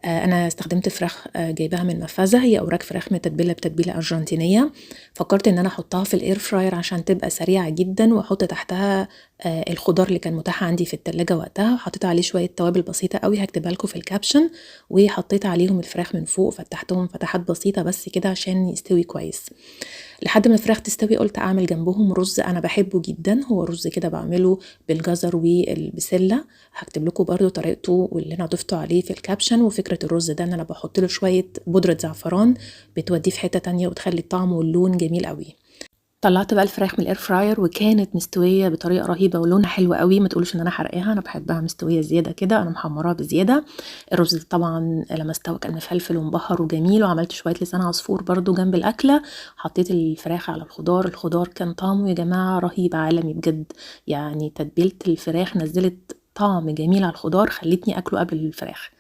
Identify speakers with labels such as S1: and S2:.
S1: انا استخدمت فراخ جايباها من مفازة، هي اوراق فراخ متتبله بتتبيله ارجنتينيه. فكرت ان انا احطها في الاير فراير عشان تبقى سريعه جدا، واحط تحتها الخضار اللي كان متاح عندي في التلاجة وقتها، وحطيت عليه شويه توابل بسيطه قوي هكتبها لكم في الكابشن، وحطيت عليهم الفراخ من فوق، فتحتهم فتحات بسيطه بس كده عشان يستوي كويس. لحد ما الفراخ تستوي قلت اعمل جنبهم رز انا بحبه جدا، هو رز كده بعمله بالجزر والبسله، هكتب لكم برضو طريقته واللي انا ضفته عليه في الكابشن. وفكره الرز ده ان انا بحط له شويه بودره زعفران بتوديه في حته تانية وتخلي الطعم واللون جميل قوي. طلعت بقى الفراخ من الاير فراير وكانت مستويه بطريقه رهيبه ولونها حلو قوي، ما تقولوش ان انا حرقاها، انا بحبها مستويه زياده كده، انا محمراها بزياده. الرز ده طبعا لما استوى كان مفلفل ومبهر وجميل، وعملت شويه لسان عصفور برضو جنب الاكله. حطيت الفراخ على الخضار كان طعمه يا جماعه رهيب عالمي بجد، يعني تتبيله الفراخ نزلت طعم جميل على الخضار خلتني اكله قبل الفراخ.